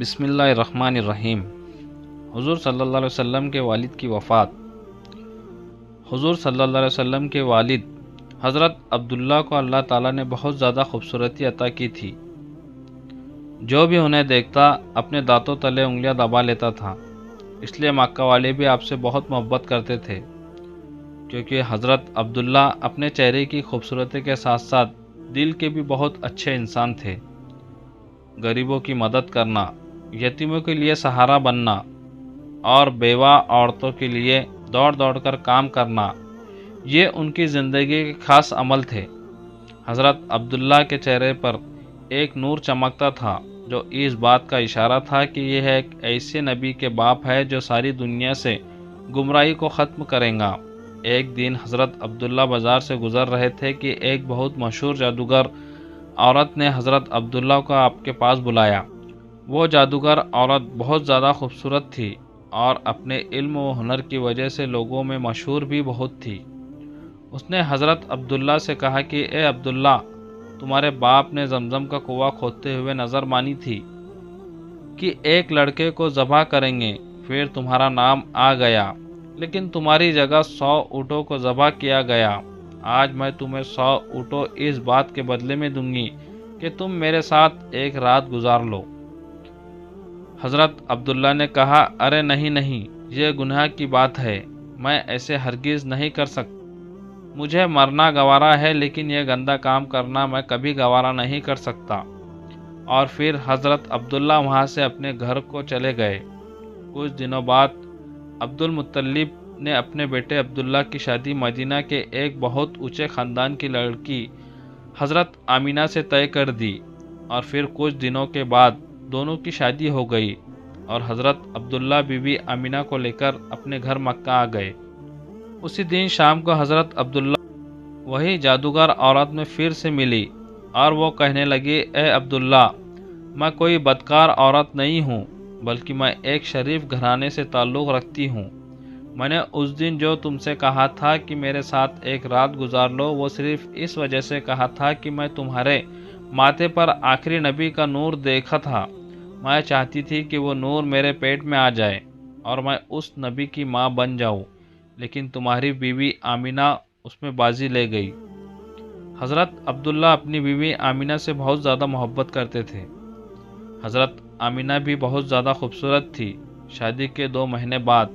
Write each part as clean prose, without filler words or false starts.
بسم اللہ الرحمن الرحیم۔ حضور صلی اللہ علیہ وسلم کے والد کی وفات۔ حضور صلی اللہ علیہ وسلم کے والد حضرت عبداللہ کو اللہ تعالیٰ نے بہت زیادہ خوبصورتی عطا کی تھی۔ جو بھی انہیں دیکھتا اپنے دانتوں تلے انگلیاں دبا لیتا تھا، اس لیے مکہ والے بھی آپ سے بہت محبت کرتے تھے، کیونکہ حضرت عبداللہ اپنے چہرے کی خوبصورتی کے ساتھ ساتھ دل کے بھی بہت اچھے انسان تھے۔ غریبوں کی مدد کرنا، یتیموں کے لیے سہارا بننا اور بیوہ عورتوں کے لیے دوڑ دوڑ کر کام کرنا، یہ ان کی زندگی کے خاص عمل تھے۔ حضرت عبداللہ کے چہرے پر ایک نور چمکتا تھا، جو اس بات کا اشارہ تھا کہ یہ ایک ایسے نبی کے باپ ہے جو ساری دنیا سے گمراہی کو ختم کرے گا۔ ایک دن حضرت عبداللہ بازار سے گزر رہے تھے کہ ایک بہت مشہور جادوگر عورت نے حضرت عبداللہ کو آپ کے پاس بلایا۔ وہ جادوگر عورت بہت زیادہ خوبصورت تھی اور اپنے علم و ہنر کی وجہ سے لوگوں میں مشہور بھی بہت تھی۔ اس نے حضرت عبداللہ سے کہا کہ اے عبداللہ، تمہارے باپ نے زمزم کا کنواں کھودتے ہوئے نظر مانی تھی کہ ایک لڑکے کو ذبح کریں گے، پھر تمہارا نام آ گیا، لیکن تمہاری جگہ 100 اونٹوں کو ذبح کیا گیا۔ آج میں تمہیں 100 اونٹوں اس بات کے بدلے میں دوں گی کہ تم میرے ساتھ ایک رات گزار لو۔ حضرت عبداللہ نے کہا، ارے نہیں، یہ گناہ کی بات ہے، میں ایسے ہرگز نہیں کر سکتا۔ مجھے مرنا گوارا ہے، لیکن یہ گندا کام کرنا میں کبھی گوارا نہیں کر سکتا۔ اور پھر حضرت عبداللہ وہاں سے اپنے گھر کو چلے گئے۔ کچھ دنوں بعد عبد المطلب نے اپنے بیٹے عبداللہ کی شادی مدینہ کے ایک بہت اونچے خاندان کی لڑکی حضرت آمینہ سے طے کر دی، اور پھر کچھ دنوں کے بعد دونوں کی شادی ہو گئی اور حضرت عبداللہ بی بی آمینہ کو لے کر اپنے گھر مکہ آ گئے۔ اسی دن شام کو حضرت عبداللہ وہی جادوگر عورت میں پھر سے ملی اور وہ کہنے لگی، اے عبداللہ، میں کوئی بدکار عورت نہیں ہوں، بلکہ میں ایک شریف گھرانے سے تعلق رکھتی ہوں۔ میں نے اس دن جو تم سے کہا تھا کہ میرے ساتھ ایک رات گزار لو، وہ صرف اس وجہ سے کہا تھا کہ میں تمہارے ماتھے پر آخری نبی کا نور دیکھا تھا۔ میں چاہتی تھی کہ وہ نور میرے پیٹ میں آ جائے اور میں اس نبی کی ماں بن جاؤں، لیکن تمہاری بیوی آمینہ اس میں بازی لے گئی۔ حضرت عبداللہ اپنی بیوی آمینہ سے بہت زیادہ محبت کرتے تھے۔ حضرت آمینہ بھی بہت زیادہ خوبصورت تھی۔ شادی کے 2 مہینے بعد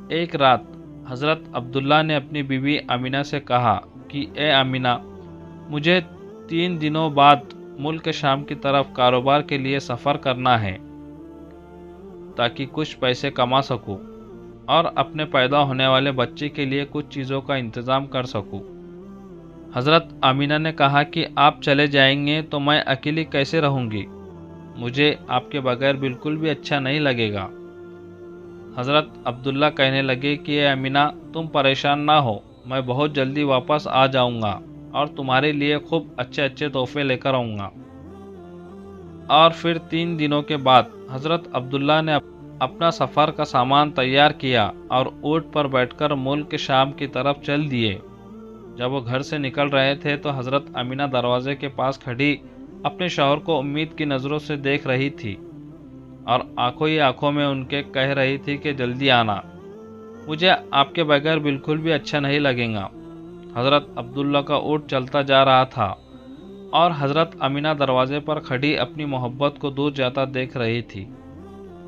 ایک رات حضرت عبداللہ نے اپنی بیوی آمینہ سے کہا کہ اے آمینہ، مجھے 3 دنوں بعد ملک شام کی طرف کاروبار کے لیے سفر کرنا ہے، تاکہ کچھ پیسے کما سکوں اور اپنے پیدا ہونے والے بچے کے لیے کچھ چیزوں کا انتظام کر سکوں۔ حضرت آمینہ نے کہا کہ آپ چلے جائیں گے تو میں اکیلی کیسے رہوں گی؟ مجھے آپ کے بغیر بالکل بھی اچھا نہیں لگے گا۔ حضرت عبداللہ کہنے لگے کہ اے آمینہ، تم پریشان نہ ہو، میں بہت جلدی واپس آ جاؤں گا اور تمہارے لیے خوب اچھے تحفے لے کر آؤں گا۔ اور پھر 3 دنوں کے بعد حضرت عبداللہ نے اپنا سفر کا سامان تیار کیا اور اونٹ پر بیٹھ کر ملک شام کی طرف چل دیے۔ جب وہ گھر سے نکل رہے تھے تو حضرت آمینہ دروازے کے پاس کھڑی اپنے شوہر کو امید کی نظروں سے دیکھ رہی تھی اور آنکھوں ہی آنکھوں میں ان کے کہہ رہی تھی کہ جلدی آنا، مجھے آپ کے بغیر بالکل بھی اچھا نہیں لگے گا۔ حضرت عبداللہ کا اونٹ چلتا جا رہا تھا اور حضرت آمینہ دروازے پر کھڑی اپنی محبت کو دور جاتا دیکھ رہی تھی۔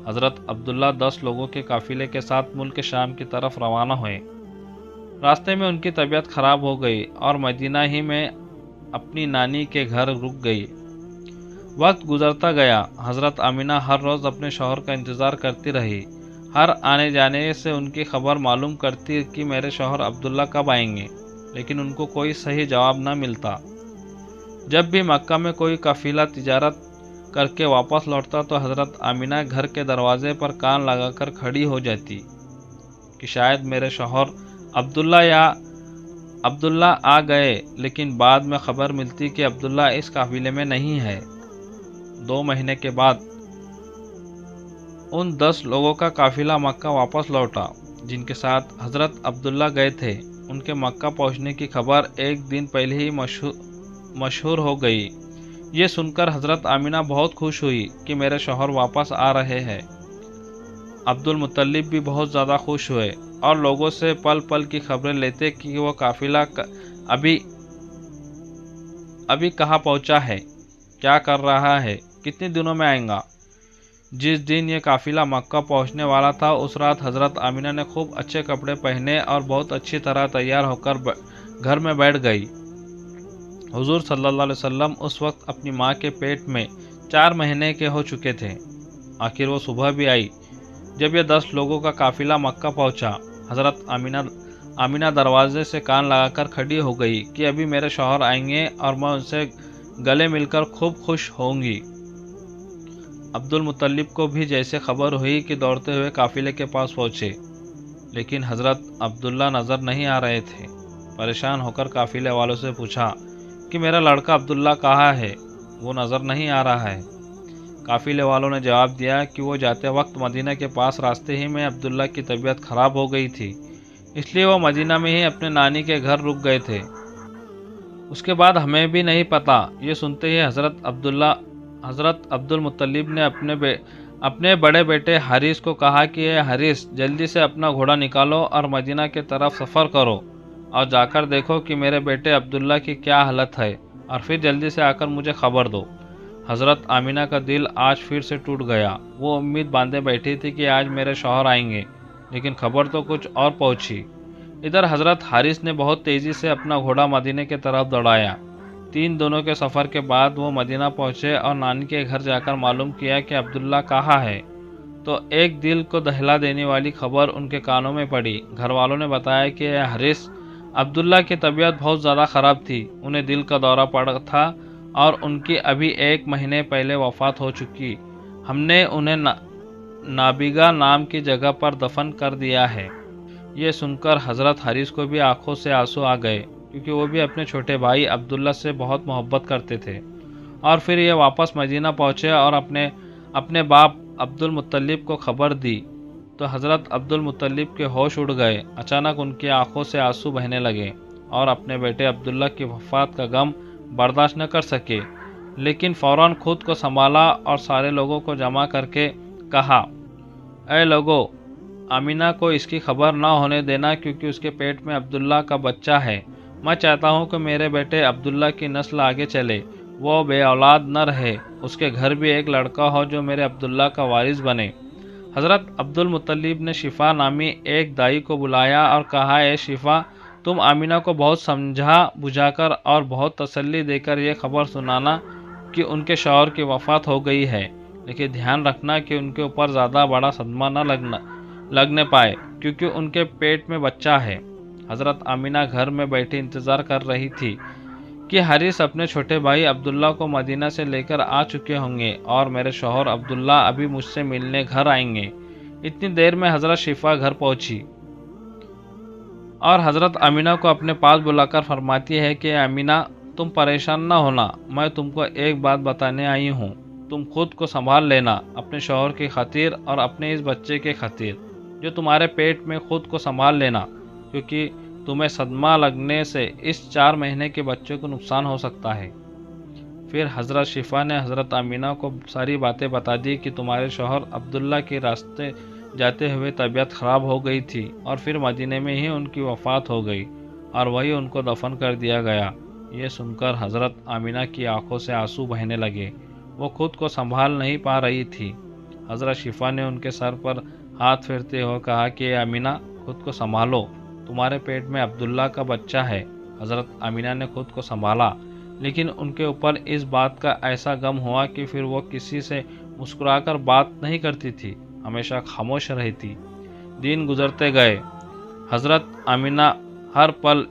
حضرت عبداللہ 10 لوگوں کے قافلے کے ساتھ ملک شام کی طرف روانہ ہوئے۔ راستے میں ان کی طبیعت خراب ہو گئی اور مدینہ ہی میں اپنی نانی کے گھر رک گئی۔ وقت گزرتا گیا۔ حضرت آمینہ ہر روز اپنے شوہر کا انتظار کرتی رہی، ہر آنے جانے سے ان کی خبر معلوم کرتی کہ میرے شوہر عبداللہ کب آئیں گے، لیکن ان کو کوئی صحیح جواب نہ ملتا۔ جب بھی مکہ میں کوئی قافلہ تجارت کر کے واپس لوٹتا تو حضرت آمینہ گھر کے دروازے پر کان لگا کر کھڑی ہو جاتی کہ شاید میرے شوہر عبداللہ آ گئے، لیکن بعد میں خبر ملتی کہ عبداللہ اس قافلے میں نہیں ہے۔ 2 مہینے کے بعد ان 10 لوگوں کا قافلہ مکہ واپس لوٹا جن کے ساتھ حضرت عبداللہ گئے تھے۔ ان کے مکہ پہنچنے کی خبر ایک دن پہلے ہی مشہور ہو گئی۔ یہ سن کر حضرت آمینہ بہت خوش ہوئی کہ میرے شوہر واپس آ رہے ہیں۔ عبد المطلب بھی بہت زیادہ خوش ہوئے اور لوگوں سے پل پل کی خبریں لیتے کہ وہ قافلہ ابھی کہاں پہنچا ہے، کیا کر رہا ہے، کتنے دنوں میں آئیں گا۔ جس دن یہ قافلہ مکہ پہنچنے والا تھا اس رات حضرت آمینہ نے خوب اچھے کپڑے پہنے اور بہت اچھی طرح تیار ہو کر گھر میں بیٹھ گئی۔ حضور صلی اللہ علیہ وسلم اس وقت اپنی ماں کے پیٹ میں 4 مہینے کے ہو چکے تھے۔ آخر وہ صبح بھی آئی۔ جب یہ 10 لوگوں کا قافلہ مکہ پہنچا، حضرت آمینہ دروازے سے کان لگا کر کھڑی ہو گئی کہ ابھی میرے شوہر آئیں گے اور میں ان سے گلے مل کر خوب خوش ہوں گی۔ عبد المطلب کو بھی جیسے خبر ہوئی کہ دوڑتے ہوئے قافلے کے پاس پہنچے، لیکن حضرت عبداللہ نظر نہیں آ رہے تھے۔ پریشان ہو کر قافلے والوں سے پوچھا کہ میرا لڑکا عبداللہ کہاں ہے، وہ نظر نہیں آ رہا ہے۔ قافلے والوں نے جواب دیا کہ وہ جاتے وقت مدینہ کے پاس راستے ہی میں عبداللہ کی طبیعت خراب ہو گئی تھی، اس لیے وہ مدینہ میں ہی اپنے نانی کے گھر رک گئے تھے۔ اس کے بعد ہمیں بھی نہیں پتا۔ یہ سنتے ہی حضرت عبد المطلب نے اپنے بڑے بیٹے حارث کو کہا کہ اے حارث، جلدی سے اپنا گھوڑا نکالو اور مدینہ کی طرف سفر کرو اور جا کر دیکھو کہ میرے بیٹے عبداللہ کی کیا حالت ہے، اور پھر جلدی سے آ کر مجھے خبر دو۔ حضرت آمینہ کا دل آج پھر سے ٹوٹ گیا۔ وہ امید باندھے بیٹھی تھی کہ آج میرے شوہر آئیں گے، لیکن خبر تو کچھ اور پہنچی۔ ادھر حضرت حارث نے بہت تیزی سے اپنا گھوڑا مدینہ کی طرف دوڑایا۔ 3 دنوں کے سفر کے بعد وہ مدینہ پہنچے اور نانی کے گھر جا کر معلوم کیا کہ عبداللہ کہاں ہے، تو ایک دل کو دہلا دینے والی خبر ان کے کانوں میں پڑی۔ گھر والوں نے بتایا کہ اے حارث، عبداللہ کی طبیعت بہت زیادہ خراب تھی، انہیں دل کا دورہ پڑا تھا اور ان کی ابھی 1 مہینے پہلے وفات ہو چکی۔ ہم نے انہیں نابیگا نام کی جگہ پر دفن کر دیا ہے۔ یہ سن کر حضرت حارث کو بھی آنکھوں سے آنسو آ گئے، کیونکہ وہ بھی اپنے چھوٹے بھائی عبداللہ سے بہت محبت کرتے تھے۔ اور پھر یہ واپس مدینہ پہنچے اور اپنے باپ عبد المطلب کو خبر دی تو حضرت عبد المطلب کے ہوش اڑ گئے۔ اچانک ان کی آنکھوں سے آنسو بہنے لگے اور اپنے بیٹے عبداللہ کی وفات کا غم برداشت نہ کر سکے، لیکن فوراً خود کو سنبھالا اور سارے لوگوں کو جمع کر کے کہا، اے لوگو، آمینہ کو اس کی خبر نہ ہونے دینا، کیونکہ اس کے پیٹ میں عبداللہ کا بچہ ہے۔ میں چاہتا ہوں کہ میرے بیٹے عبداللہ کی نسل آگے چلے، وہ بے اولاد نہ رہے، اس کے گھر بھی ایک لڑکا ہو جو میرے عبداللہ کا وارث بنے۔ حضرت عبد المطلب نے شفا نامی ایک دائی کو بلایا اور کہا، اے شفا، تم آمینہ کو بہت سمجھا بجھا کر اور بہت تسلی دے کر یہ خبر سنانا کہ ان کے شوہر کی وفات ہو گئی ہے، لیکن دھیان رکھنا کہ ان کے اوپر زیادہ بڑا صدمہ نہ لگنے پائے، کیونکہ ان کے پیٹ میں بچہ ہے۔ حضرت آمینہ گھر میں بیٹھی انتظار کر رہی تھی کہ حارث اپنے چھوٹے بھائی عبداللہ کو مدینہ سے لے کر آ چکے ہوں گے اور میرے شوہر عبداللہ ابھی مجھ سے ملنے گھر آئیں گے۔ اتنی دیر میں حضرت شفا گھر پہنچی اور حضرت آمینہ کو اپنے پاس بلا کر فرماتی ہے کہ آمینہ، تم پریشان نہ ہونا، میں تم کو ایک بات بتانے آئی ہوں، تم خود کو سنبھال لینا، اپنے شوہر کی خاطر اور اپنے اس بچے کی خاطر جو تمہارے پیٹ میں، خود کو سنبھال لینا، کیونکہ تمہیں صدمہ لگنے سے اس 4 مہینے کے بچے کو نقصان ہو سکتا ہے۔ پھر حضرت شفا نے حضرت آمینہ کو ساری باتیں بتا دی کہ تمہارے شوہر عبداللہ کے راستے جاتے ہوئے طبیعت خراب ہو گئی تھی اور پھر مدینے میں ہی ان کی وفات ہو گئی اور وہی ان کو دفن کر دیا گیا۔ یہ سن کر حضرت آمینہ کی آنکھوں سے آنسو بہنے لگے، وہ خود کو سنبھال نہیں پا رہی تھی۔ حضرت شفا نے ان کے سر پر ہاتھ پھیرتے ہوئے کہا کہ اے آمینہ، خود کو سنبھالو، تمہارے پیٹ میں عبداللہ کا بچہ ہے۔ حضرت آمینہ نے خود کو سنبھالا، لیکن ان کے اوپر اس بات کا ایسا غم ہوا کہ پھر وہ کسی سے مسکرا کر بات نہیں کرتی تھی، ہمیشہ خاموش رہتی۔ دن گزرتے گئے۔ حضرت آمینہ ہر پل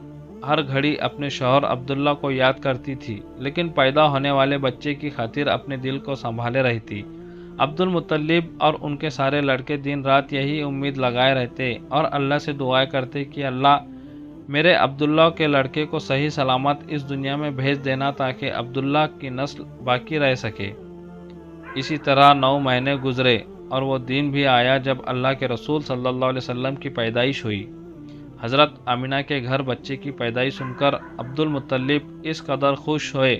ہر گھڑی اپنے شوہر عبداللہ کو یاد کرتی تھی، لیکن پیدا ہونے والے بچے کی خاطر اپنے دل کو سنبھالے رہتی۔ عبد المطلب اور ان کے سارے لڑکے دن رات یہی امید لگائے رہتے اور اللہ سے دعائیں کرتے کہ اللہ میرے عبداللہ کے لڑکے کو صحیح سلامت اس دنیا میں بھیج دینا تاکہ عبداللہ کی نسل باقی رہ سکے۔ اسی طرح 9 مہینے گزرے اور وہ دن بھی آیا جب اللہ کے رسول صلی اللہ علیہ وسلم کی پیدائش ہوئی۔ حضرت آمینہ کے گھر بچے کی پیدائش سن کر عبد المطلب اس قدر خوش ہوئے